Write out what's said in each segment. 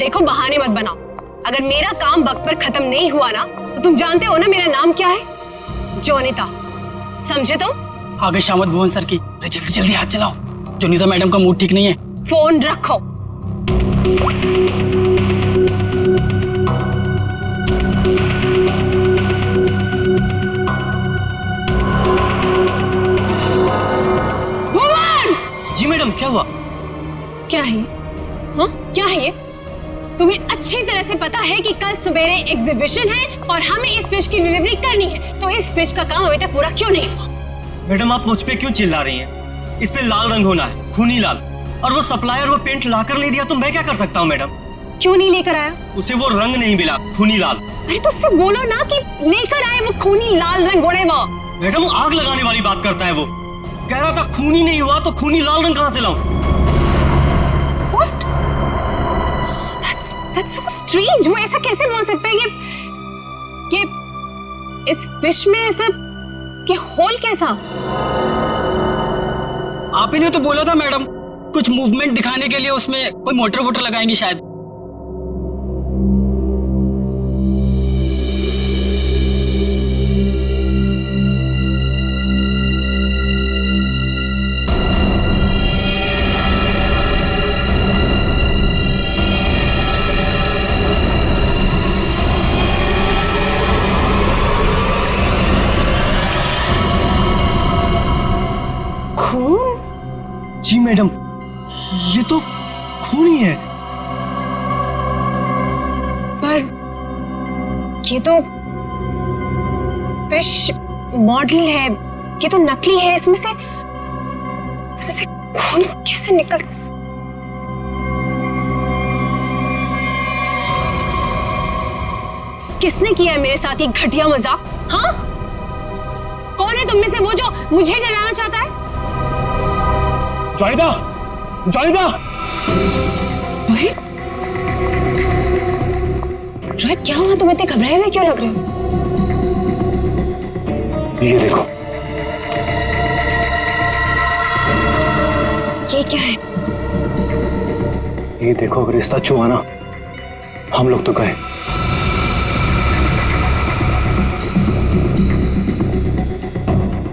देखो बहाने मत बनाओ। अगर मेरा काम वक्त पर खत्म नहीं हुआ ना तो तुम जानते हो ना मेरा नाम क्या है? जोनिता, समझे तुम? आगे शामत भुवन सर की। अरे जल्दी जल्दी हाथ चलाओ, जोनिता मैडम का मूड ठीक नहीं है। फोन रखो। भुवन! जी मैडम, क्या हुआ? क्या है? हाँ, क्या है ये? तुम्हें अच्छी तरह से पता है कि कल सवेरे एग्जीबिशन है और हमें इस फिश की डिलीवरी करनी है, तो इस फिश का काम अभी तक पूरा क्यों नहीं हुआ? मैडम, आप मुझ पे क्यों चिल्ला रही हैं? इस पे लाल रंग होना है, खूनी लाल। और वो सप्लायर वो पेंट लाकर नहीं दिया तो मैं क्या कर सकता हूँ मैडम? क्यों नहीं लेकर आया? उसे वो रंग नहीं मिला, खूनी लाल। अरे तो उससे बोलो ना कि लेकर आए वो खूनी लाल रंग। मैडम, आग लगाने वाली बात करता है वो। कह रहा था खूनी नहीं हुआ तो खूनी लाल रंग कहाँ से लाऊं? What? That's so strange. वो ऐसा कैसे बोल सकता है कि इस फिश में ऐसा कि होल कैसा? आप ही ने तो बोला था मैडम, कुछ मूवमेंट दिखाने के लिए उसमें कोई मोटर वोटर लगाएंगी शायद। जी मैडम, ये तो खून ही है। पर ये तो फिश मॉडल है, ये तो नकली है। इसमें से खून कैसे निकल? किसने किया है मेरे साथ ये घटिया मजाक? हाँ, कौन है तुम में से वो जो मुझे डराना चाहता है? जोनिता! जोनिता! रोहित, रोहित क्या हुआ? तुम इतने घबराए हुए क्यों लग रहे हो? ये देखो। ये क्या है? ये देखो, अगर रिश्ता छुआ ना, हम लोग तो गए।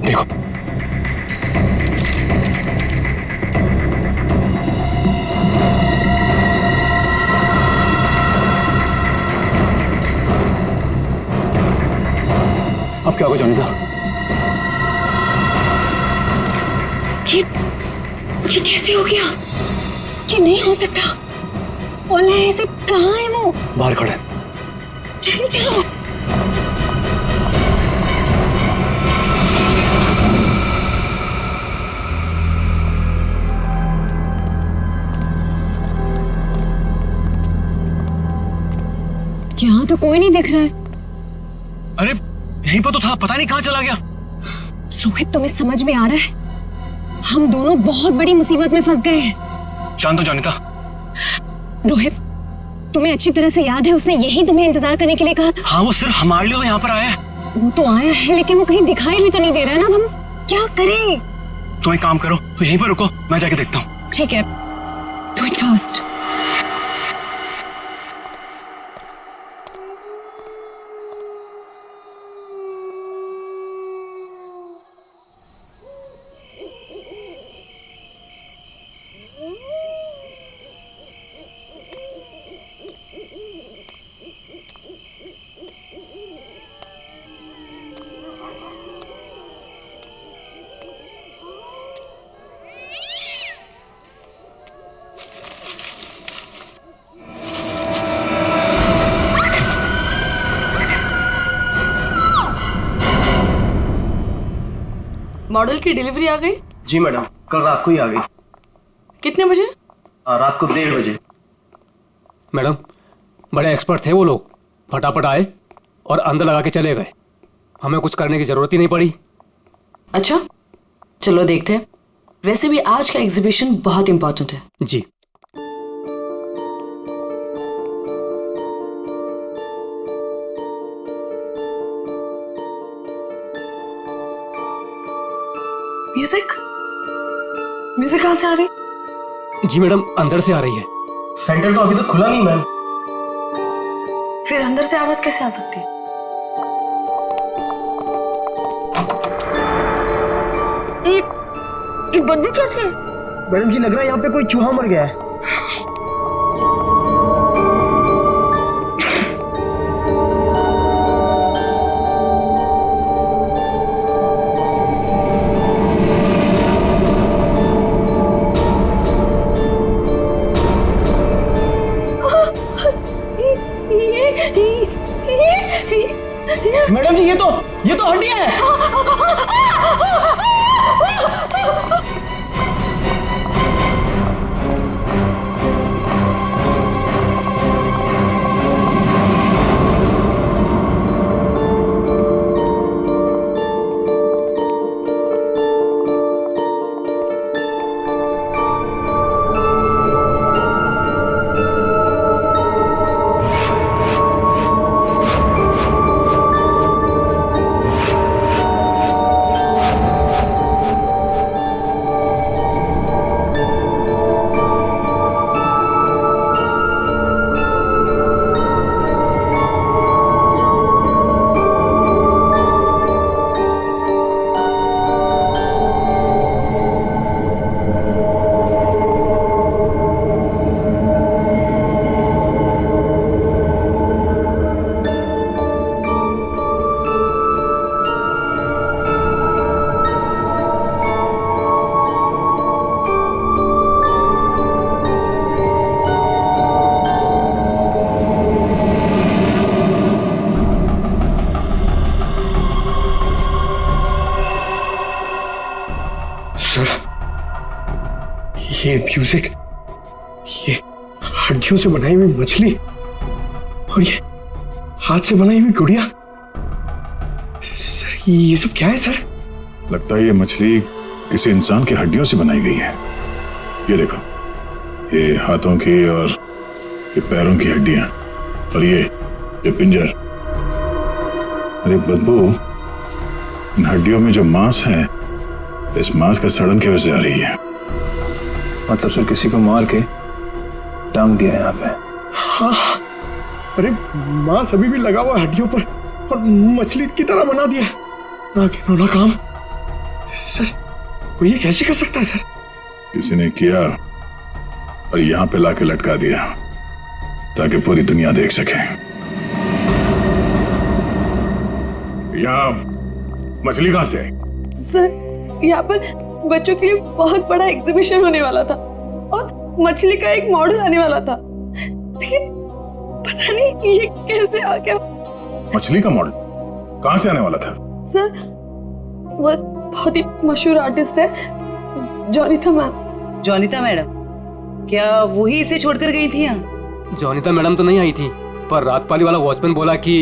देखो। अब क्या होगा जोनिता? ये कैसे हो गया? ये नहीं हो सकता। ओला ऐसे कहाँ है वो? बाहर खड़े। जल्दी चलो। यहाँ तो कोई नहीं दिख रहा है। अरे यहीं पर तो था, पता नहीं कहाँ चला गया। रोहित, तुम्हें समझ में आ रहा है? हम दोनों बहुत बड़ी मुसीबत में फंस गए हैं। जान दो जोनिता। रोहित, तुम्हें अच्छी तरह से याद है उसने यही तुम्हें इंतजार करने के लिए कहा था? हाँ, वो सिर्फ हमारे लिए तो यहाँ पर आया है। वो तो आया है, लेकिन वो कहीं दिखाई भी तो नहीं दे रहा है ना। अब हम क्या करें? तो एक काम करो, तो यहीं पर रुको, मैं जाके देखता हूँ। ठीक है, डू इट फास्ट। मॉडल की डिलीवरी आ गई? जी मैडम, कल रात को ही आ गई। कितने बजे? रात को 1:30 बजे। मैडम, बड़े एक्सपर्ट थे वो लोग, फटाफट आए और अंदर लगा के चले गए। हमें कुछ करने की जरूरत ही नहीं पड़ी। अच्छा, चलो देखते हैं। वैसे भी आज का एग्जीबिशन बहुत इंपॉर्टेंट है। जी। म्यूजिक म्यूजिक कहाँ से आ रही? जी मैडम, अंदर से आ रही है। सेंटर तो अभी तक खुला नहीं मैम। फिर अंदर से आवाज कैसे आ सकती है? ये बदबू कैसे है? मैडम जी लग रहा है यहाँ पे कोई चूहा मर गया है। मैडम जी ये तो हड्डियां हैं। ये म्यूजिक, ये हड्डियों से बनाई हुई मछली और ये हाथ से बनाई हुई गुड़िया। सर ये सब क्या है सर? लगता है ये मछली किसी इंसान की हड्डियों से बनाई गई है। ये देखो, ये हाथों की और ये पैरों की हड्डियां और ये पिंजर। अरे बदबू, इन हड्डियों में जो मांस है, इस मांस का सड़न की वजह से आ रही है। मतलब सर किसी को मार के टांग दिया यहाँ पे। हाँ, अरे मांस अभी भी लगा हुआ हड्डियों पर और मछली की तरह बना दिया। ना घिनौना काम। सर कोई ये कैसे कर सकता है सर? किसी ने किया और यहाँ पे लाके लटका दिया ताकि पूरी दुनिया देख सके। यहाँ मछली कहां से आई? सर यहाँ पर बच्चों के लिए बहुत बड़ा एग्जीबिशन होने वाला था और मछली का एक मॉडल आने वाला था, लेकिन पता नहीं ये कैसे आ गया। मछली का मॉडल कहां से आने वाला था? सर वो बहुत ही मशहूर आर्टिस्ट है, जोनिता मैम। जोनिता मैडम क्या वही इसे छोड़कर गई थी यहाँ? जोनिता मैडम तो नहीं आई थी, पर रातपाली वाला वॉचमैन बोला कि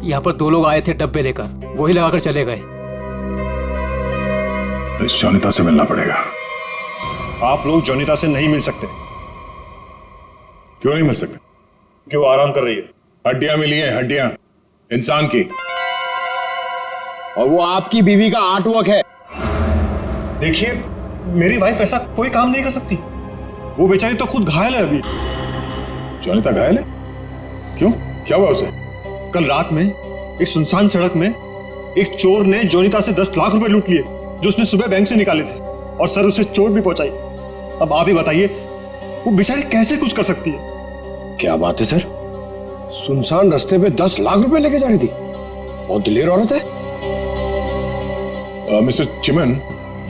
यहाँ पर 2 लोग आए थे डब्बे लेकर, वही लगाकर चले गए। इस जोनिता से मिलना पड़ेगा। आप लोग जोनिता से नहीं मिल सकते। क्यों नहीं मिल सकते? क्यों आराम कर रही है? हड्डियां मिली हैं, हड्डियां इंसान की, और वो आपकी बीवी का आर्टवर्क है। देखिए मेरी वाइफ ऐसा कोई काम नहीं कर सकती। वो बेचारी तो खुद घायल है अभी। जोनिता घायल है? क्यों, क्या हुआ उसे? कल रात में एक सुनसान सड़क में एक चोर ने जोनिता से 10 लाख रुपए लूट लिए जो उसने सुबह बैंक से निकाले थे, और सर उसे चोट भी पहुंचाई। अब आप ही बताइए वो बेचारी कैसे कुछ कर सकती है? क्या बात है सर, सुनसान रास्ते पे 10 लाख रुपए लेके जा रही थी। बहुत दिलेर औरत है। मिस्टर चिमन,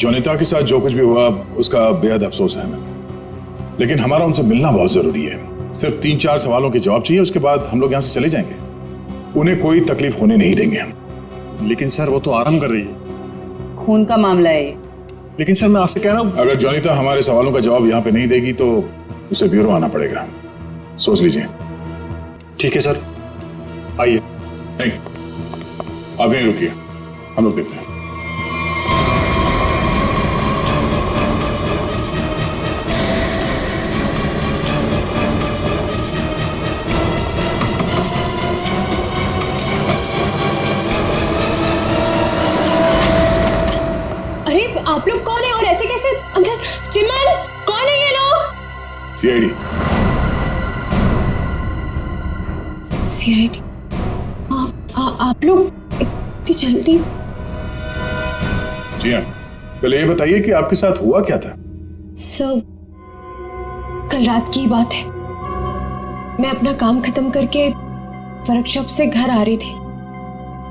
जोनिता के साथ जो कुछ भी हुआ उसका बेहद अफसोस है हमें, लेकिन हमारा उनसे मिलना बहुत जरूरी है। सिर्फ 3-4 सवालों के जवाब चाहिए, उसके बाद हम लोग यहाँ से चले जाएंगे। उन्हें कोई तकलीफ होने नहीं देंगे हम। लेकिन सर वो तो आराम कर रही है। खून का मामला है ये। लेकिन सर मैं आपसे कह रहा हूँ, अगर जोनिता हमारे सवालों का जवाब यहाँ पे नहीं देगी तो उसे ब्यूरो आना पड़ेगा। सोच लीजिए। ठीक है सर, आइए। नहीं, आप यहीं रुकिए, हम लोग देखते हैं। आप लोग कौन है और ऐसे कैसे अंदर? चिमन, कौन है ये लोग? सीआईडी। सीआईडी। आप लोग इतनी जल्दी? जी हाँ, पहले ये बताइए कि आपके साथ हुआ क्या था? सर, कल रात की बात है। मैं अपना काम खत्म करके वर्कशॉप से घर आ रही थी,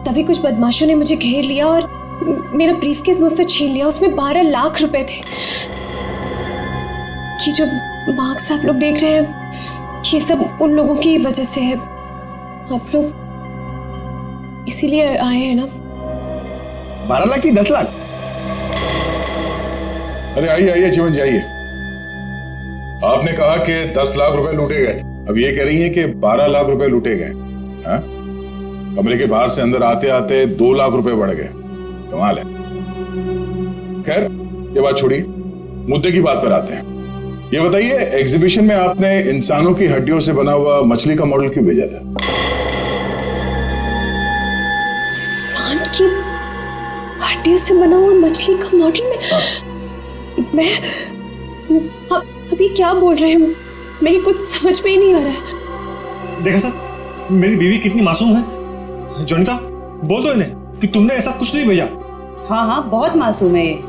तभी कुछ बदमाशों ने मुझे घेर लिया और मेरा ब्रीफकेस मुझसे छीन लिया। उसमें 12 लाख रुपए थे। ये जो मार्क्स आप लोग देख रहे हैं, ये सब उन लोगों की वजह से है। आप लोग इसीलिए आए हैं ना? 12 लाख की 10 लाख? अरे आइए आइए चिमन जी आइए। आपने कहा कि 10 लाख रुपए लूटे गए, अब ये कह रही हैं कि 12 लाख रुपए लूटे गए। हाँ? कमरे के बाहर से अंदर आते आते 2 लाख रुपए बढ़ गए। कमाल है। खैर ये बात छोड़िए, मुद्दे की बात पर आते हैं। ये बताइए, एग्जीबिशन में आपने इंसानों की हड्डियों से बना हुआ मछली का मॉडल क्यों भेजा था? इंसान की हड्डियों से बना हुआ मछली का मॉडल मैं अभी क्या बोल रहे हैं? मेरी कुछ समझ में ही नहीं आ रहा है। देखा सर, मेरी बीवी कितनी मासूम है। जोनिता, बोल दो इन्हें कि तुमने ऐसा कुछ नहीं भेजा। हाँ हाँ, बहुत मासूम है ये,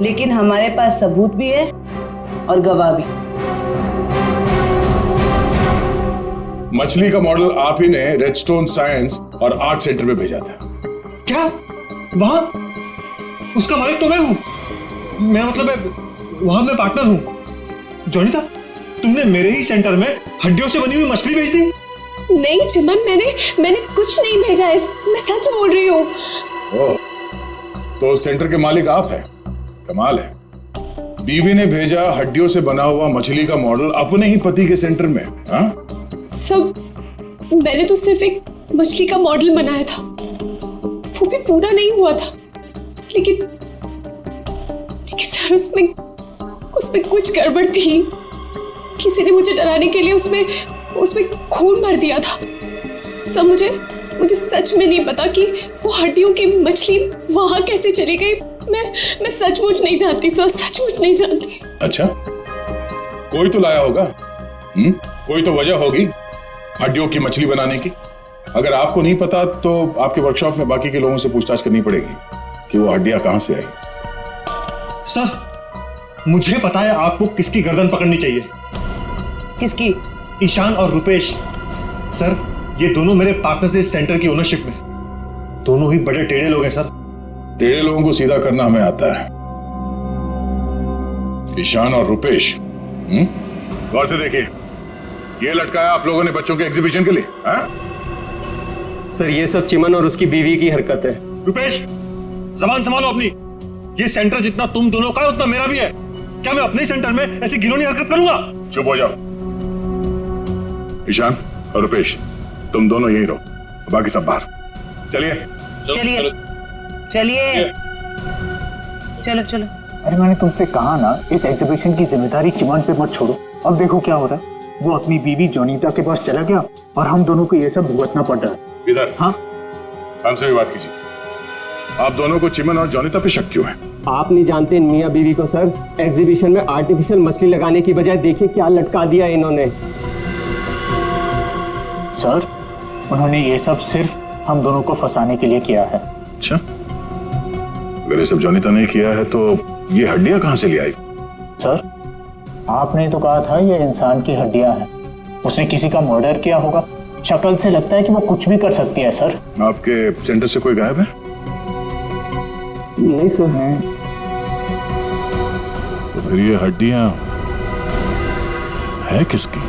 लेकिन हमारे पास सबूत भी है और गवाह भी। मछली का मॉडल आप ही ने रेडस्टोन साइंस और आर्ट सेंटर में भेजा था। क्या? वहां उसका मालिक तो मैं हूं। मेरा मतलब है, वहां मैं पार्टनर हूं। जोनिता, तुमने मेरे ही सेंटर में हड्डियों से बनी हुई मछली भेज दी? नहीं चिमन, मैंने कुछ नहीं भेजा है, मैं सच बोल रही हूँ। ओह, तो सेंटर के मालिक आप हैं। कमाल है। बीवी ने भेजा हड्डियों से बना हुआ मछली का मॉडल अपने ही पति के सेंटर में। हाँ? सब मैंने तो सिर्फ एक मछली का मॉडल बनाया था, वो भी पूरा नहीं हुआ था। लेकिन सर, उसमें कुछ गड़बड़ थी। किसी ने मुझे डराने के लिए उसमें खून भर दिया था। सब मुझे सच में नहीं पता कि वो हड्डियों की मछली वहां कैसे चली गई। मैं सचमुच नहीं जानती सर, सचमुच नहीं जानती। अच्छा, कोई तो लाया होगा। कोई तो वजह होगी हड्डियों की मछली बनाने की। अगर आपको नहीं पता तो आपके वर्कशॉप में बाकी के लोगों से पूछताछ करनी पड़ेगी कि वो हड्डियां कहां से आई। सर, मुझे पता है आपको किसकी गर्दन पकड़नी चाहिए। किसकी? ईशान और रुपेश। सर, ये दोनों मेरे पार्टनर्स इस सेंटर की ओनरशिप में। दोनों ही बड़े टेढ़े लोग हैं सर। टेढ़े लोगों को सीधा करना हमें आता है। ईशान और रुपेश, गौर से देखिए, ये लटकाया आप लोगों ने बच्चों के एग्जीबिशन के लिए। हाँ? सर, ये सब चिमन और उसकी बीवी की हरकत है। रुपेश, जबान संभालो अपनी। ये सेंटर जितना तुम दोनों का है उतना मेरा भी है। क्या मैं अपने सेंटर में ऐसी घिनौनी हरकत करूंगा? चुप हो जाओ। ईशान और रुपेश, तुम दोनों यहीं रहो, बाकी सब बाहर। चलिए चलिए चलिए, चलो चलो। अरे मैंने तुमसे कहा ना, इस एग्जीबिशन की जिम्मेदारी चिमन पे मत छोड़ो। अब देखो क्या हो रहा है। वो अपनी बीवी जोनीता के पास चला गया और हम दोनों को ये सब भुगतना पड़ रहा है। इधर। हाँ, हमसे भी बात कीजिए। आप दोनों को चिमन और जोनीता पे शक क्यों है? आप नहीं जानते मियां बीवी को सर। एग्जीबिशन में आर्टिफिशियल मछली लगाने की बजाय देखिए क्या लटका दिया इन्होंने। सर, उन्होंने ये सब सिर्फ हम दोनों को फंसाने के लिए किया है। अच्छा, अगर ये सब जोनीता ने किया है तो ये हड्डियां कहां से ले आई? सर, आपने तो कहा था ये इंसान की हड्डियां हैं। उसने किसी का मर्डर किया होगा। शक्ल से लगता है कि वो कुछ भी कर सकती है। सर, आपके सेंटर से कोई गायब है? नहीं सर। तो फिर ये हड्डियां है किसकी?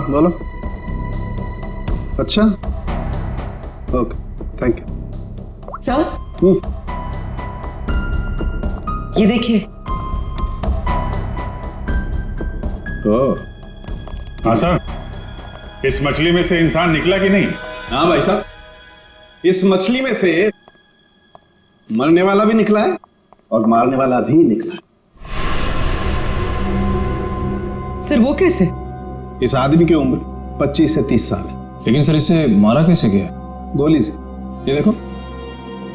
बोलो। अच्छा, ओके, थैंक यू। सर, ये देखिए। हाँ सर, इस मछली में से इंसान निकला कि नहीं? हाँ भाई साहब, इस मछली में से मरने वाला भी निकला है और मारने वाला भी निकला है। सर वो कैसे? इस आदमी की उम्र 25 से 30 साल है। लेकिन सर इसे मारा कैसे गया? गोली से। ये देखो,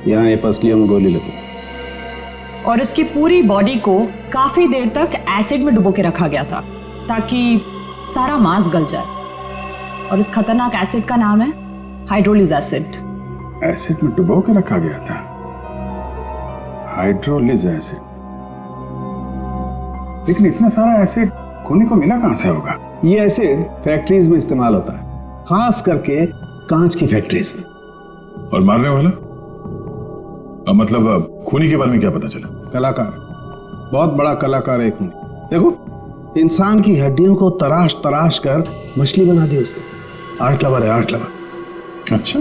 यहाँ ये पसलियों में गोली लगी। और इसकी पूरी बॉडी को काफी देर तक एसिड में डुबो के रखा गया था ताकि सारा मांस गल जाए। और इस खतरनाक एसिड का नाम है हाइड्रोलिज एसिड। एसिड में डुबो के रखा गया था? हाइड्रोलिज एसिड। लेकिन इतना सारा एसिड खूनी को मिला कहां से होगा? ये एसिड फैक्ट्रीज में इस्तेमाल होता है, खास करके कांच की फैक्ट्रीज में। और मारने वाला? मतलब खूनी के बारे में क्या पता चला? कलाकार, बहुत बड़ा कलाकार है खूनी। देखो, इंसान की हड्डियों को तराश तराश कर मछली बना दी उसने। आर्ट लवर है, आर्ट लवर। अच्छा,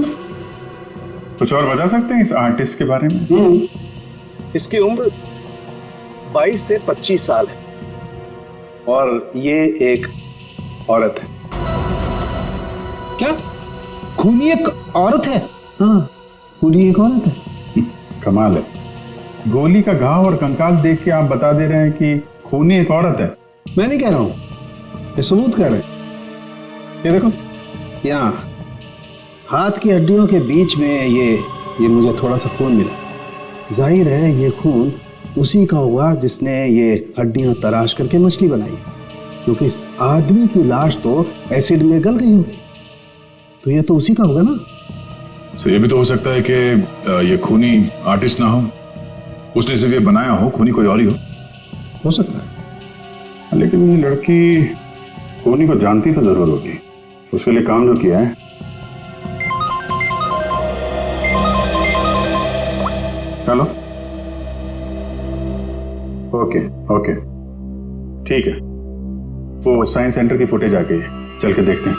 कुछ और बता सकते हैं इस आर्टिस्ट के बारे में? इसकी उम्र 22 से 25 साल है और ये एक औरत है। क्या खूनी एक औरत है? हाँ, खूनी एक औरत है। कमाल है, गोली का घाव और कंकाल देख के आप बता दे रहे हैं कि खूनी एक औरत है। मैं नहीं कह रहा हूं, ये सबूत कह रहे हैं। ये देखो, यहाँ हाथ की हड्डियों के बीच में ये मुझे थोड़ा सा खून मिला। जाहिर है ये खून उसी का हुआ जिसने ये हड्डियां तराश करके मछली बनाई, क्योंकि इस आदमी की लाश तो एसिड में गल गई होगी, तो ये तो उसी का होगा ना। सर, ये भी तो हो सकता है कि ये खूनी आर्टिस्ट ना हो, उसने सिर्फ ये बनाया हो, खूनी कोई और ही हो सकता है। लेकिन ये लड़की खूनी को जानती तो जरूर होगी, उसके लिए काम जो किया है। चलो, ओके ओके, ठीक है। वो साइंस सेंटर की फुटेज आ गई है, चल के देखते हैं।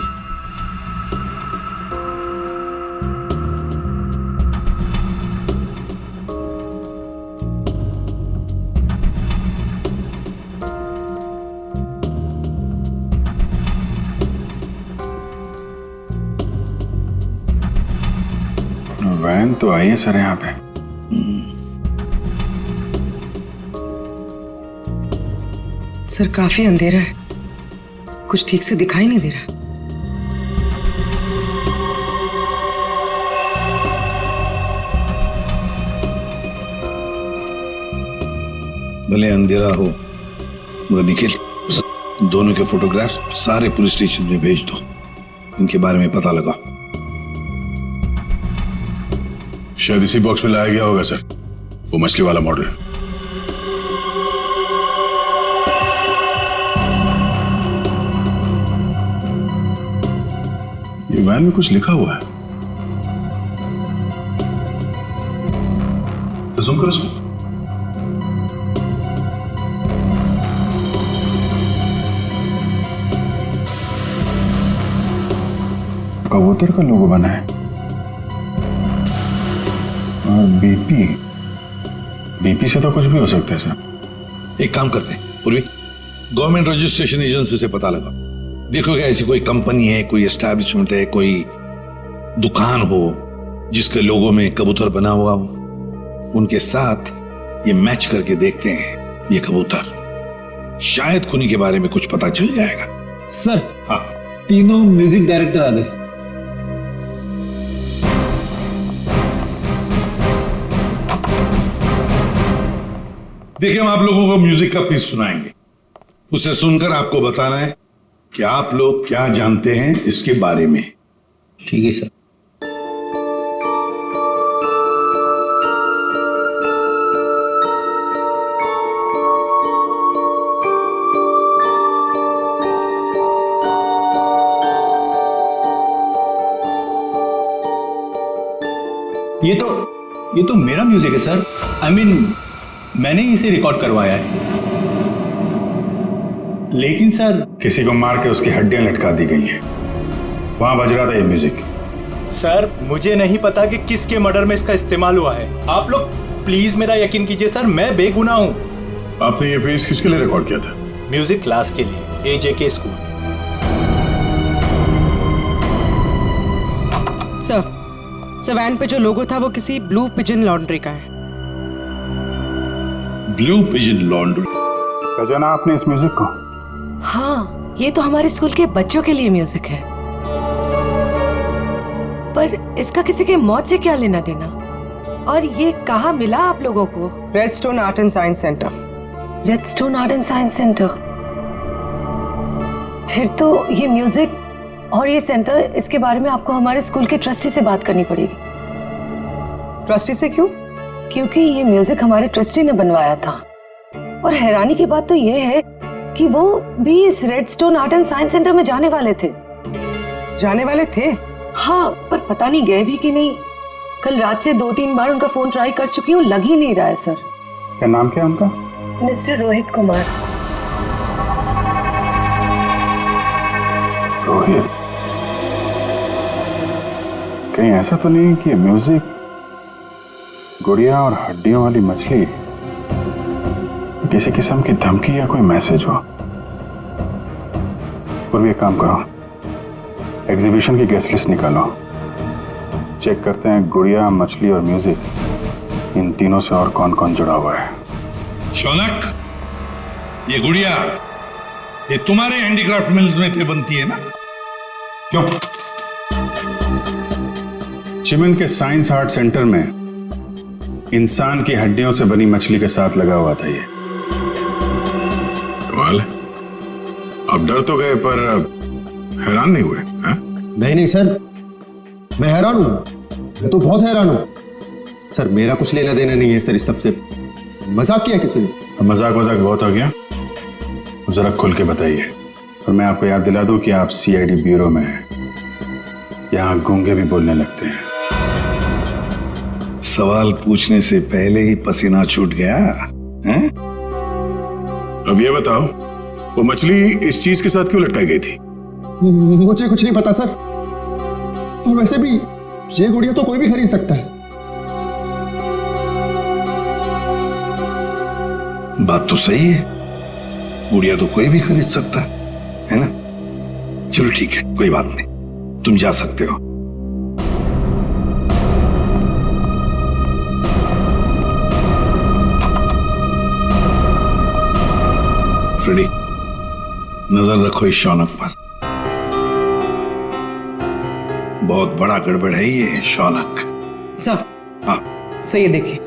वैन तो आई है सर यहाँ पे। सर काफी अंधेरा है, कुछ ठीक से दिखाई नहीं दे रहा। भले अंधेरा हो मगर निखिल, दोनों के फोटोग्राफ्स सारे पुलिस स्टेशन में भेज दो, इनके बारे में पता लगा। शायद इसी बॉक्स में लाया गया होगा सर, वो मछली वाला मॉडल। ये वैन में कुछ लिखा हुआ है, तो सुन करो इसको। कबूतर का लोगो बना है और बीपी से तो कुछ भी हो सकता है सर। एक काम करते हैं पूर्वी, गवर्नमेंट रजिस्ट्रेशन एजेंसी से पता लगा, देखोगे ऐसी कोई कंपनी है, कोई एस्टैब्लिशमेंट है, कोई दुकान हो जिसके लोगो में कबूतर बना हुआ हो, उनके साथ ये मैच करके देखते हैं ये कबूतर, शायद खूनी के बारे में कुछ पता चल जाएगा। सर, हाँ, तीनों म्यूजिक डायरेक्टर आ गए। देखिए, हम आप लोगों को म्यूजिक का पीस सुनाएंगे, उसे सुनकर आपको बताना है कि आप लोग क्या जानते हैं इसके बारे में। ठीक है सर। ये तो मेरा म्यूजिक है सर। I mean, मैंने इसे रिकॉर्ड करवाया है। लेकिन सर, किसी को मार के उसकी हड्डियां लटका दी गई हैं। वहां बज रहा था ये म्यूजिक। सर मुझे नहीं पता कि किसके मर्डर में इसका इस्तेमाल हुआ है। आप लोग प्लीज मेरा यकीन कीजिए सर, मैं बेगुनाह हूँ। आपने ये पीस किसके लिए रिकॉर्ड किया था? म्यूजिक क्लास के लिए, AJK स्कूल। सर वैन पे जो लोगो था वो किसी ब्लू पिजन लॉन्ड्री का है। Blue pigeon laundry? पहचाना आपने इस म्यूजिक को? हाँ, ये तो हमारे स्कूल के बच्चों के लिए म्यूजिक है। पर इसका किसी के मौत से क्या लेना देना? और ये कहाँ मिला आप लोगों को? Redstone art and science centre. Redstone art and science centre? फिर तो ये म्यूजिक और ये सेंटर, इसके बारे में आपको हमारे स्कूल के ट्रस्टी से बात करनी पड़ेगी। ट्रस्टी से क्यों? क्योंकि ये म्यूजिक हमारे ट्रस्टी ने बनवाया था। और हैरानी की बात तो ये है कि वो भी इस redstone art and science centre में जाने वाले थे। जाने वाले थे? हाँ, पर पता नहीं गए भी कि नहीं। कल रात से 2-3 बार उनका फोन ट्राई कर चुकी हूँ, लग ही नहीं रहा है सर। क्या नाम क्या है उनका? मिस्टर रोहित कुमार। रोहित? कहीं ऐसा तो नहीं कि म्यूजिक गुड़िया और हड्डियों वाली मछली किसी किस्म की धमकी या कोई मैसेज हो? और भी एक काम करो, एग्जीबिशन की गेस्ट लिस्ट निकालो, चेक करते हैं गुड़िया, मछली और म्यूजिक, इन तीनों से और कौन कौन जुड़ा हुआ है। शौनक, ये गुड़िया ये तुम्हारे हैंडीक्राफ्ट मिल्स में थे बनती है ना? क्यों? चिमन के साइंस आर्ट सेंटर में इंसान की हड्डियों से बनी मछली के साथ लगा हुआ था ये। कमाल है। अब डर तो गए पर हैरान नहीं हुए? नहीं सर, मैं हैरान हूं। मैं तो बहुत हैरान हूं सर। मेरा कुछ लेना देना नहीं है सर इस सबसे। मजाक किया किसी ने। मजाक बहुत हो गया, अब जरा खुल के बताइए। और मैं आपको याद दिला दूं कि आप CID ब्यूरो में हैं। यहाँ गूंगे भी बोलने लगते हैं। सवाल पूछने से पहले ही पसीना छूट गया हैं? अब ये बताओ, वो मछली इस चीज के साथ क्यों लटकाई गई थी? मुझे कुछ नहीं पता सर। और वैसे भी ये गुड़िया तो कोई भी खरीद सकता है। बात तो सही है, गुड़िया तो कोई भी खरीद सकता है ना? चलो ठीक है, कोई बात नहीं, तुम जा सकते हो। फ्रेडी, नजर रखो इस शौनक पर। बहुत बड़ा गड़बड़ है ये शौनक। सर, हाँ सर ये देखिए,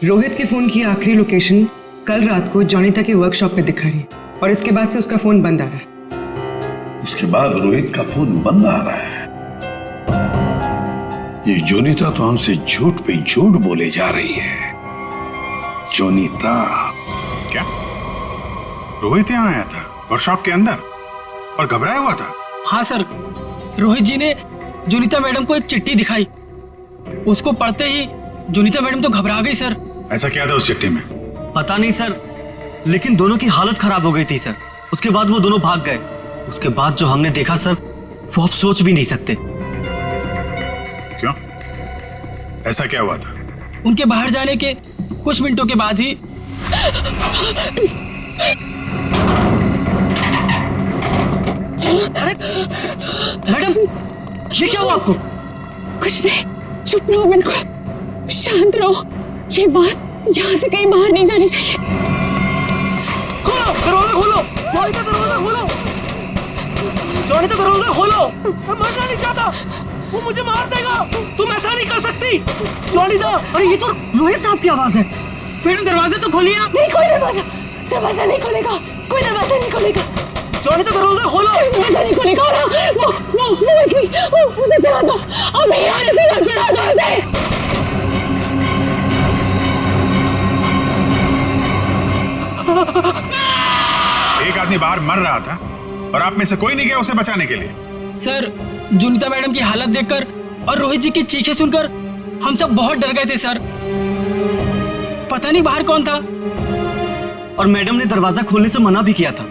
रोहित के फोन की आखिरी लोकेशन कल रात को जॉनिता के वर्कशॉप पे दिखा रही है और इसके बाद से उसका फोन बंद आ रहा है। उसके बाद रोहित का फोन बंद आ रहा है। ये जोनीता तो हमसे झूठ पे झूठ बोले जा रही है। जोनीता? क्या रोहित यहाँ आया था वर्कशॉप के अंदर और घबराया हुआ था? हाँ सर, रोहित जी ने जोनीता मैडम को एक चिट्ठी दिखाई। उसको पढ़ते ही जोनीता मैडम तो घबरा गई सर। ऐसा क्या था उस चिट्ठी में? पता नहीं सर, लेकिन दोनों की हालत खराब हो गई थी सर। उसके बाद वो दोनों भाग गए। उसके बाद जो हमने देखा सर, वो आप सोच भी नहीं सकते। क्यों? ऐसा क्या हुआ था? उनके बाहर जाने के कुछ मिनटों के बाद ही मैडम, ये क्या हुआ आपको? कुछ नहीं, चुप रहो, बिल्कुल शांत रहो। ये बात यहाँ से कहीं बाहर नहीं जानी चाहिए। खोलो दरवाजा, खोलो जॉनिता, दरवाजा खोलो जॉनिता, दरवाजा खोलो। मैं मरना नहीं चाहता, वो मुझे मार देगा। तुम ऐसा नहीं कर सकती जॉनिता। अरे ये तो रोहित साहब की आवाज है। मैडम दरवाजा तो खोलिए आप। नहीं, कोई दरवाजा नहीं खुलेगा। कोई दरवाजा नहीं खुलेगा। जॉनिता दरवाजा खोलो। दरवाजा नहीं खुलेगा। वो मछली, उसे चला दो। अब नहीं आने से मत चला दो उसे। एक आदमी बाहर मर रहा था और आप में से कोई नहीं गया उसे बचाने के लिए? सर, जोनीता मैडम की हालत देखकर और रोहित जी की चीखें सुनकर हम सब बहुत डर गए थे सर। पता नहीं बाहर कौन था। और मैडम ने दरवाजा खोलने से मना भी किया था।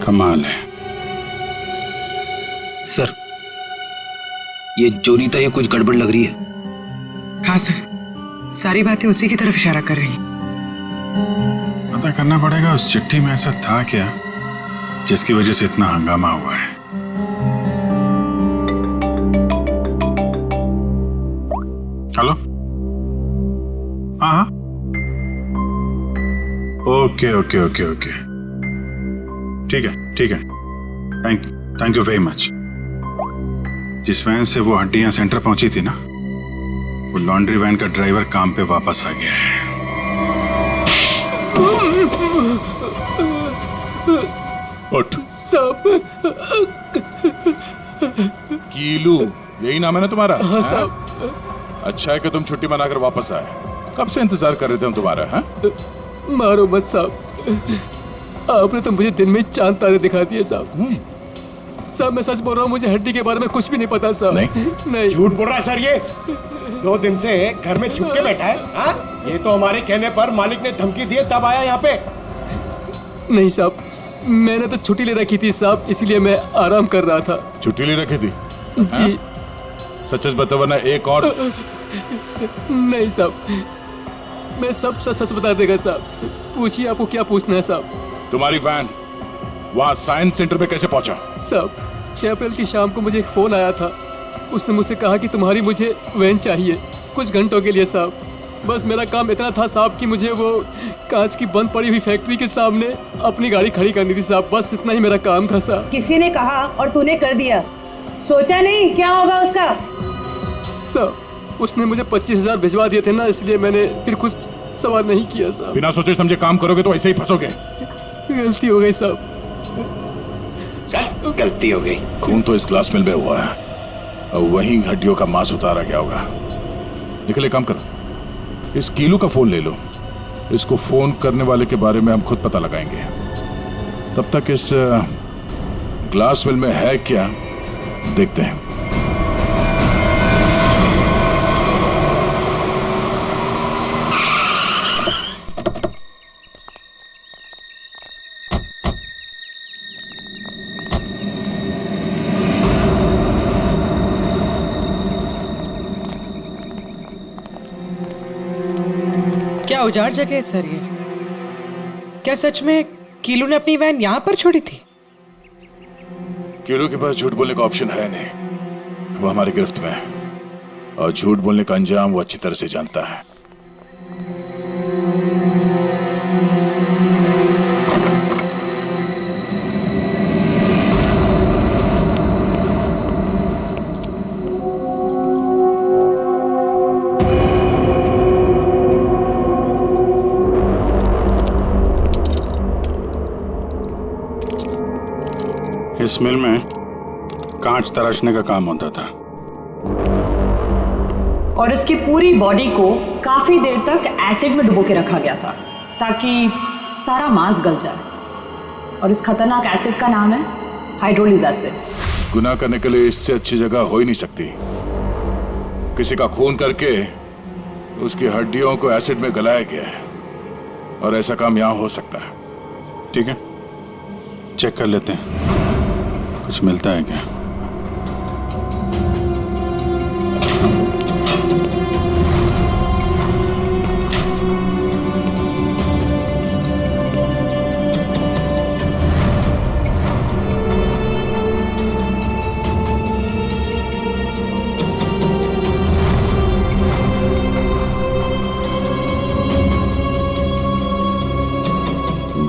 कमाल है सर, ये जोनीता ये कुछ गड़बड़ लग रही है। हाँ सर, सारी बातें उसी की तरफ इशारा कर रही हैं। पता करना पड़ेगा उस चिट्ठी में ऐसा था क्या जिसकी वजह से इतना हंगामा हुआ है। हेलो, हाँ हाँ, ओके ओके ओके ओके, ठीक है ठीक है, थैंक यू वेरी मच। जिस वैन से वो हड्डियां सेंटर पहुंची थी ना, वो लॉन्ड्री वैन का ड्राइवर काम पे वापस आ गया है। उठ। साहब, कीलू यही नाम है ना तुम्हारा? हाँ साहब। अच्छा है कि तुम छुट्टी मनाकर वापस आए। कब से इंतजार कर रहे थे हम तुम्हारा? हाँ? मारो मत साहब, आपने तो मुझे दिन में चांद तारे दिखा दिए साहब। साहब मैं सच बोल रहा हूँ, मुझे हड्डी के बारे में कुछ भी नहीं पता साहब। नहीं झूठ बोल रहा है सर ये। 2 दिन से घर में छुप के बैठा है। हाँ? ये तो हमारे कहने पर मालिक ने धमकी दी तब आया यहाँ पे। नहीं साहब, मैंने तो छुट्टी ले रखी थी साहब, इसीलिए मैं आराम कर रहा था। छुट्टी ले रखी थी? जी। सच बता वरना एक और। नहीं साहब, मैं सब सच बता देगा साहब। पूछिए आपको क्या पूछना है साहब। तुम्हारी वैन वहाँ साइंस सेंटर में कैसे पहुंचा? साहब 6 अप्रैल की शाम को मुझे एक फोन आया था। उसने मुझसे कहा कि तुम्हारी मुझे वैन चाहिए कुछ घंटों के लिए साहब। बस मेरा काम इतना था साहब कि मुझे वो कांच की बंद पड़ी हुई फैक्ट्री के सामने अपनी गाड़ी खड़ी करनी थी साहब। बस इतना ही मेरा काम था साहब। किसी ने कहा और तूने कर दिया, सोचा नहीं क्या होगा उसका? साहब उसने मुझे 25,000 भिजवा दिए थे ना, इसलिए मैंने फिर कुछ सवाल नहीं किया साहब। बिना सोचे समझे काम करोगे तो ऐसे ही फंसोगे। गलती हो गई साहब। गलती हो गई। खून तो इस ग्लास मिल में हुआ है और वहीं हड्डियों का मांस उतारा गया होगा। निकले, काम करो, इस कीलू का फोन ले लो। इसको फोन करने वाले के बारे में हम खुद पता लगाएंगे। तब तक इस ग्लास मिल में है क्या देखते हैं। क्या उजाड़ जगह है सर ये? क्या सच में कीलू ने अपनी वैन यहाँ पर छोड़ी थी? कीलू के पास झूठ बोलने का ऑप्शन है नहीं। वो हमारी गिरफ्त में है और झूठ बोलने का अंजाम वो अच्छी तरह से जानता है। इस मिल में कांच तराशने का काम होता था और इसकी पूरी बॉडी को काफी देर तक एसिड में डुबो के रखा गया था ताकि सारा मांस गल जाए। और इस खतरनाक एसिड का नाम है हाइड्रोलिक एसिड। गुनाह करने के लिए इससे अच्छी जगह हो ही नहीं सकती। किसी का खून करके उसकी हड्डियों को एसिड में गलाया गया है और ऐसा काम यहां हो सकता है। ठीक है, चेक कर लेते हैं कुछ मिलता है क्या।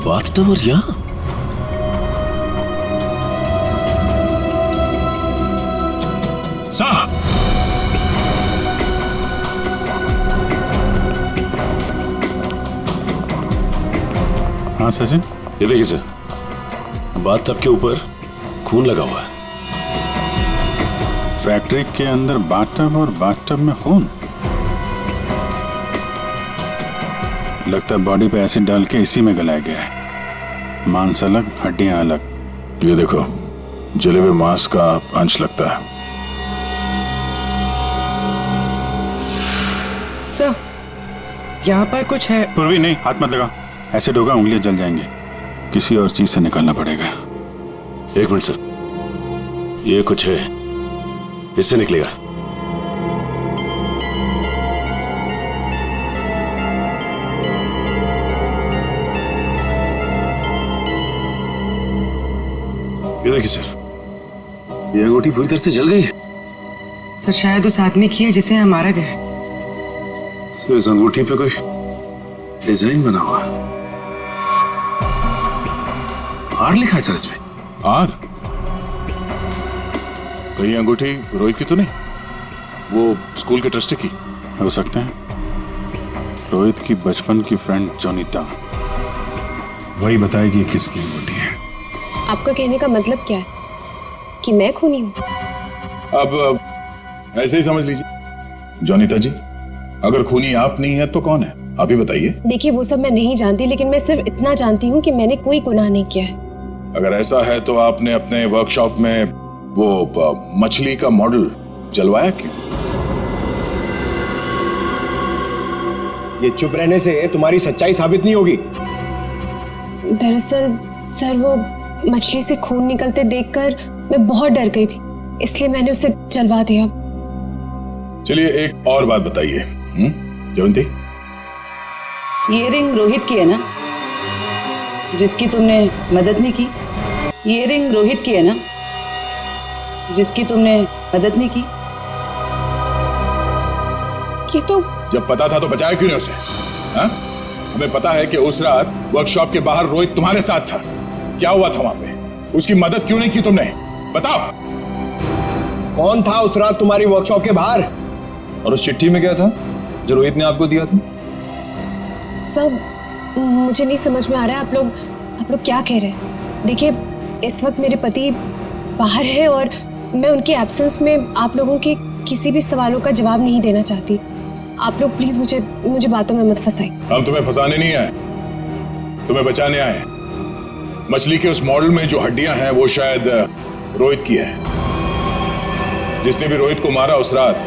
बाथटब और यहाँ साहब, हाँ सचिन, ये देखिए सर, बाथटब के ऊपर खून लगा हुआ है। फैक्ट्री के अंदर बाथटब और बाथटब में खून। लगता है बॉडी पे एसिड डाल के इसी में गलाया गया है। मांस अलग, हड्डियां अलग। ये देखो, जले हुए मांस का अंश लगता है। सर, यहाँ पर कुछ है। पूर्वी नहीं, हाथ मत लगा, एसिड होगा, उंगलियां जल जाएंगी। किसी और चीज से निकालना पड़ेगा। एक मिनट सर, ये कुछ है, इससे निकलेगा। ये देखिए सर, ये अंगूठी पूरी तरह से जल गई है। सर शायद उस आदमी की है जिसे यहाँ मारा गया है। सर इस अंगूठी पे कोई डिजाइन बना हुआ है। आर लिखा है सर इसमें। आर? कहीं अंगूठी रोहित की तो नहीं? वो स्कूल के ट्रस्टी की हो सकते हैं। रोहित की बचपन की फ्रेंड जोनीता, वही बताएगी किसकी अंगूठी है। आपका कहने का मतलब क्या है कि मैं खूनी हूँ? अब ऐसे ही समझ लीजिए। जोनीता जी, अगर खूनी आप नहीं है तो कौन है, आप ही बताइए। देखिए वो सब मैं नहीं जानती, लेकिन मैं सिर्फ इतना जानती हूँ कि मैंने कोई गुनाह नहीं किया है। अगर ऐसा है तो आपने अपने वर्कशॉप में वो मछली का मॉडल जलवाया क्यों? ये चुप रहने से तुम्हारी सच्चाई साबित नहीं होगी। दरअसल सर वो मछली से खून निकलते देखकर मैं बहुत डर गई थी, इसलिए मैंने उसे जलवा दिया। चलिए एक और बात बताइए जयंती, ये रिंग रोहित की है ना, जिसकी तुमने मदद नहीं की? ये रिंग रोहित की है ना, जिसकी तुमने मदद नहीं की? ये तो जब पता था तो बचाया क्यों नहीं उसे? हा? हमें पता है कि उस रात वर्कशॉप के बाहर रोहित तुम्हारे साथ था। क्या हुआ था वहां पे? उसकी मदद क्यों नहीं की तुमने? बताओ। कौन था उस रात तुम्हारी वर्कशॉप के बाहर? और उस चिट्ठी में क्या था जो रोहित ने आपको दिया था? सब मुझे नहीं समझ में आ रहा है। आप लोग क्या कह रहे हैं? देखिए इस वक्त मेरे पति बाहर है और मैं उनके एब्सेंस में आप लोगों के किसी भी सवालों का जवाब नहीं देना चाहती। आप लोग प्लीज मुझे बातों में मत फंसाइए। हम तुम्हें फंसाने नहीं आए, तुम्हें बचाने आए। मछली के उस मॉडल में जो हड्डियां हैं वो शायद रोहित की है। जिसने भी रोहित को मारा उस रात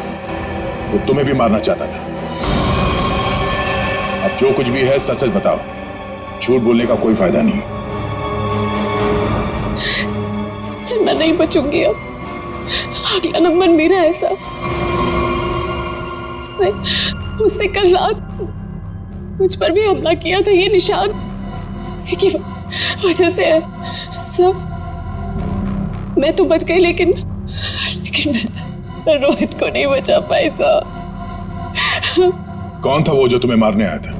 वो तुम्हें भी मारना चाहता था। अब जो कुछ भी है सच सच बताओ, झूठ बोलने का कोई फायदा नहीं। सर मैं नहीं बचूंगी अब। अगला नंबर मेरा है सर। उसने कल रात मुझ पर भी हमला किया था। ये निशान उसी की वजह से है सर। मैं तो बच गई लेकिन मैं रोहित को नहीं बचा पाई सर। कौन था वो जो तुम्हें मारने आया था?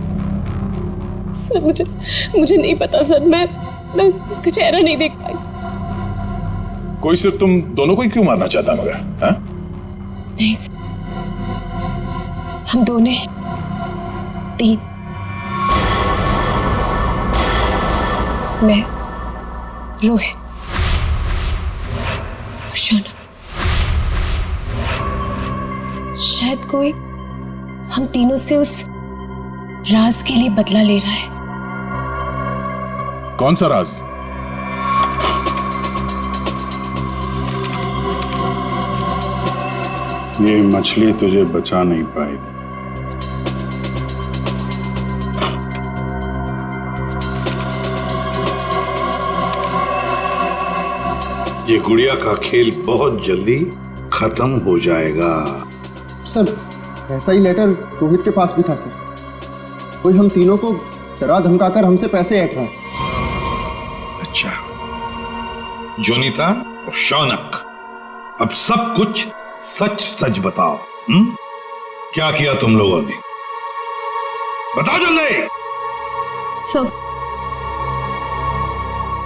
सर मुझे नहीं पता सर। मैं उसका चेहरा नहीं देख पाई। कोई सिर्फ तुम दोनों को ही क्यों मारना चाहता मगर? हा? नहीं सर, हम दोनों 3, मैं, रोहित और शौनक। शायद कोई हम तीनों से उस राज के लिए बदला ले रहा है। कौन सा राज? ये मछली तुझे बचा नहीं पाई। ये गुड़िया का खेल बहुत जल्दी खत्म हो जाएगा। सर ऐसा ही लेटर रोहित के पास भी था सर। कोई हम तीनों को डरा धमकाकर हमसे पैसे ऐंठ रहा है। अच्छा, जोनीता और शौनक, अब सब कुछ सच सच बताओ। क्या किया तुम लोगों ने? बताओ जल्दी।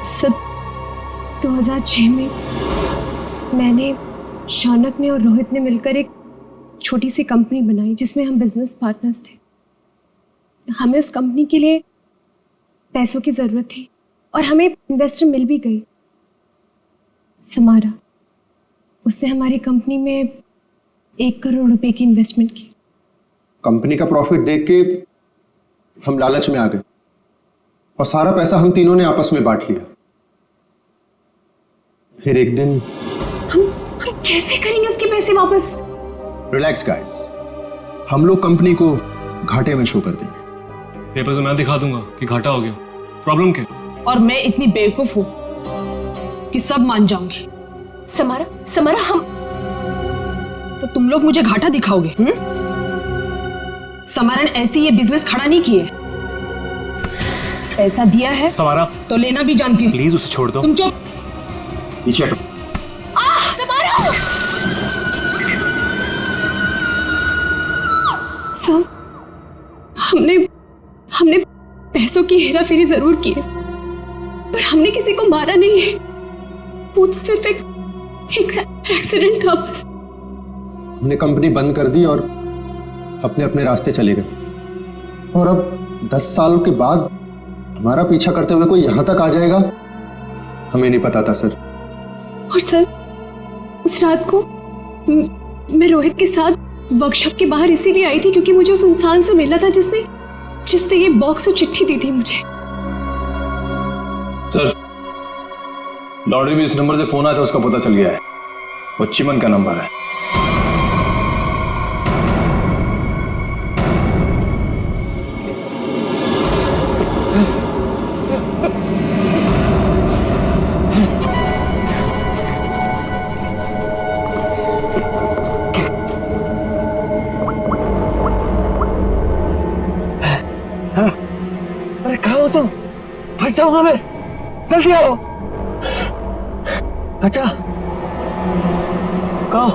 सब 2006 में मैंने, शौनक ने और रोहित ने मिलकर एक छोटी सी कंपनी बनाई जिसमें हम बिजनेस पार्टनर्स थे। हमें उस कंपनी के लिए पैसों की जरूरत थी और हमें इन्वेस्टर मिल भी गई, समारा। उसने हमारी कंपनी में 1 करोड़ रुपए की इन्वेस्टमेंट की। कंपनी का प्रॉफिट देख के हम लालच में आ गए और सारा पैसा हम तीनों ने आपस में बांट लिया। फिर एक दिन हम कैसे करेंगे उसके पैसे वापस? रिलैक्स गाइस, हम लोग कंपनी को घाटे में शो कर देंगे। पेपर से मैं दिखा दूंगा कि घाटा हो गया। प्रॉब्लम क्या? और मैं इतनी बेवकूफ हूं कि कि सब मान जाऊंगी। समारा, समारा, हम तो तुम लोग मुझे घाटा दिखाओगे? समारा ने ऐसी ये बिजनेस खड़ा नहीं किए, पैसा दिया है समारा तो लेना भी जानती हूँ। प्लीज उसे छोड़ दो। तुम चुप। पीछे हटो। समारा! सब हमने पैसों की हेराफेरी जरूर की है, पर हमने किसी को मारा नहीं है। वो तो सिर्फ एक एक्सीडेंट था बस। हमने कंपनी बंद कर दी और अपने अपने रास्ते चले गए। और अब 10 साल के बाद हमारा पीछा करते हुए कोई यहां तक आ जाएगा, हमें नहीं पता था सर। और सर, उस रात को मैं रोहित के साथ वर्कशॉप के बाहर इसीलिए आई थी क्योंकि मुझे उस इंसान से मिलना था जिसने ये बॉक्स और चिट्ठी दी थी मुझे। सर, लॉन्ड्री में इस नंबर से फोन आया था, उसका पता चल गया है। वो चिमन का नंबर है। अरे कहाँ हो तुम? फंस जाऊंगा मैं, जल्दी आओ। अच्छा कहाँ?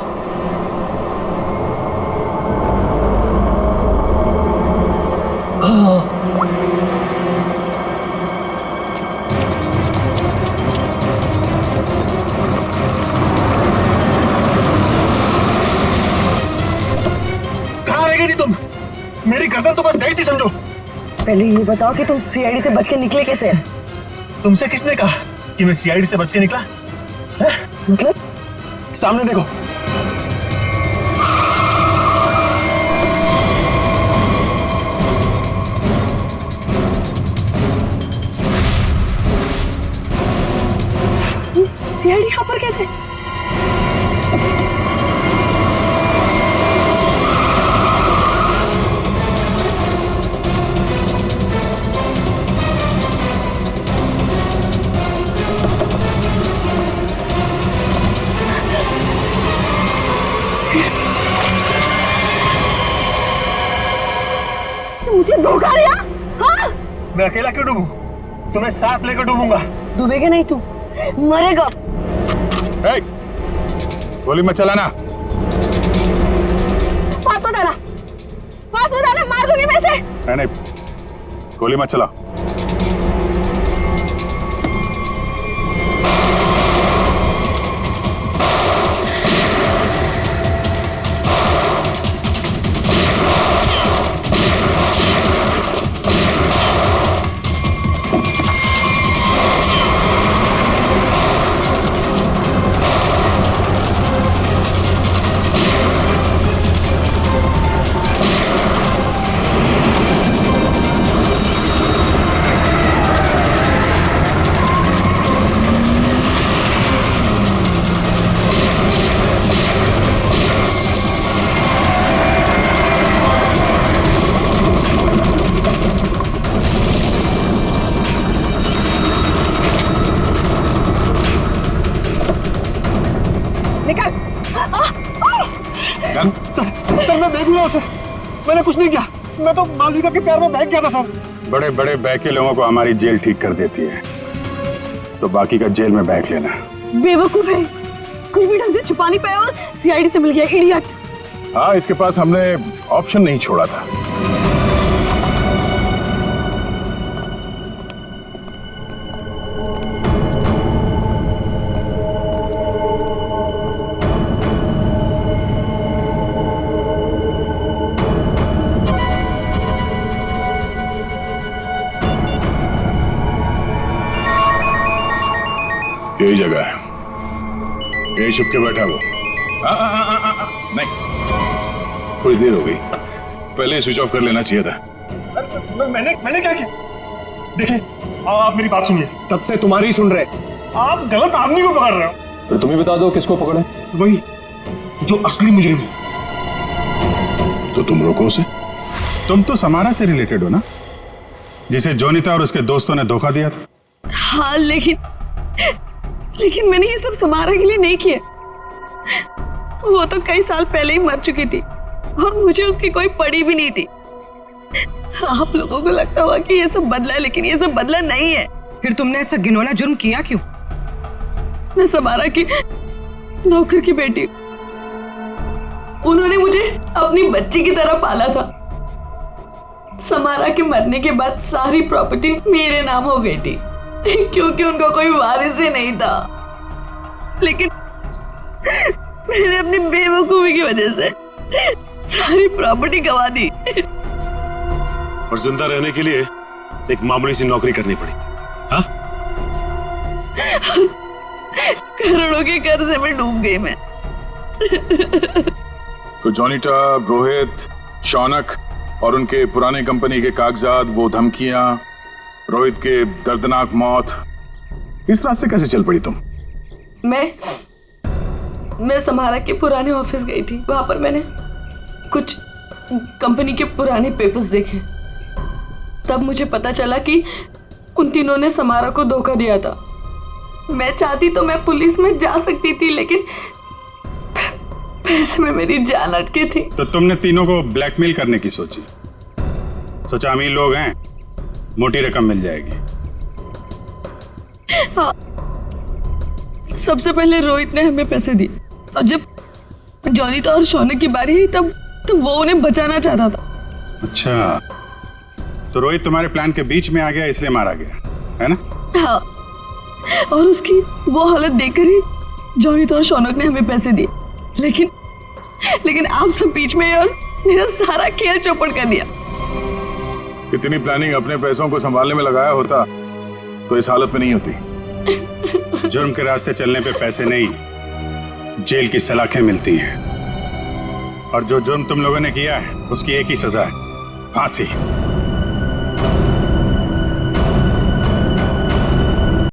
कहाँ रह गई थी तुम? मेरी गर्दन तो बस गई थी समझो। पहले ये बताओ कि तुम सीआईडी से बच के निकले कैसे? तुमसे किसने कहा कि मैं सीआईडी से बच के निकला? मतलब? सामने देखो। सीआईडी यहाँ पर कैसे? मुझे धोखा दिया? हाँ? मैं अकेला क्यों डूबूं? तुम्हें साथ लेकर डूबूंगा। डूबेगा नहीं तू, मरेगा। गोली मत चलाना। पास मत आना, मार दूंगी मैं इसे। नहीं, गोली मत चला। सर मैं देख लिया उसे, मैंने कुछ नहीं किया। मैं तो मालविका के प्यार में बहक गया था सर। बड़े बड़े बहके लोगों को हमारी जेल ठीक कर देती है, तो बाकी का जेल में बहक लेना। बेवकूफ है, कुछ भी ढंग से छुपा नहीं पाया और सीआईडी से मिल गया। इडियट। हाँ, इसके पास हमने ऑप्शन नहीं छोड़ा था। यही जगह है, यही छुप के बैठा वो। नहीं, थोड़ी देर हो गई, पहले स्विच ऑफ कर लेना चाहिए था। मैंने क्या किया? देखिए, आप मेरी बात सुनिए। तब से तुम्हारी सुन रहे, आप गलत आदमी को पकड़ रहे हो। फिर तुम ही बता दो किसको पकड़े। वही जो असली मुजरिम है। तो तुम रोको उसे। तुम तो समारा से रिलेटेड हो ना, जिसे जोनिता और उसके दोस्तों ने धोखा दिया था। हाँ, लेकिन लेकिन मैंने ये सब समारा के लिए नहीं किया। वो तो कई साल पहले ही मर चुकी थी और मुझे उसकी कोई पड़ी भी नहीं थी। आप लोगों को लगता होगा कि ये सब बदला है, लेकिन ये सब बदला नहीं है। फिर तुमने ऐसा घिनौना जुर्म किया क्यों? मैं समारा की नौकर की बेटी, उन्होंने मुझे अपनी बच्ची की तरह पाला था। समारा के मरने के बाद सारी प्रॉपर्टी मेरे नाम हो गई थी क्योंकि उनका कोई वारिस ही नहीं था। लेकिन मैंने अपनी बेवकूफी की वजह से सारी प्रॉपर्टी गंवा दी और जिंदा रहने के लिए एक मामूली सी नौकरी करनी पड़ी। हाँ? करोड़ों के कर्जे में डूब गई मैं। तो जोनीटा, रोहित, शौनक और उनके पुराने कंपनी के कागजात, वो धमकियां, रोहित के दर्दनाक मौत, इस रात से कैसे चल पड़ी तुम? मैं समारा के पुराने ऑफिस गई थी। वहां पर मैंने कुछ कंपनी के पुराने पेपर्स देखे। तब मुझे पता चला कि उन तीनों ने समारा को धोखा दिया था। मैं चाहती तो मैं पुलिस में जा सकती थी, लेकिन पैसे में मेरी जान अटकी थी। तो तुमने तीनों को ब्लैकमेल करने की सोची? सोचा अमीर लोग हैं, मोटी रकम मिल जाएगी। हाँ, सबसे पहले रोहित ने हमें पैसे दिए और जब जोनीता और शौनक की बारी आई तब वो उन्हें बचाना चाहता था। अच्छा, तो रोहित तुम्हारे प्लान के बीच में आ गया इसलिए मारा गया, है ना? हाँ, और उसकी वो हालत देखकर ही जोनीता और शौनक ने हमें पैसे दिए। लेकिन आप सब बीच में और मेरा सारा खेल चौपट कर दिया। कितनी प्लानिंग अपने पैसों को संभालने में लगाया होता तो इस हालत में नहीं होती। जुर्म के रास्ते चलने पे पैसे नहीं, जेल की सलाखें मिलती हैं। और जो जुर्म तुम लोगों ने किया है उसकी एक ही सजा है, फांसी।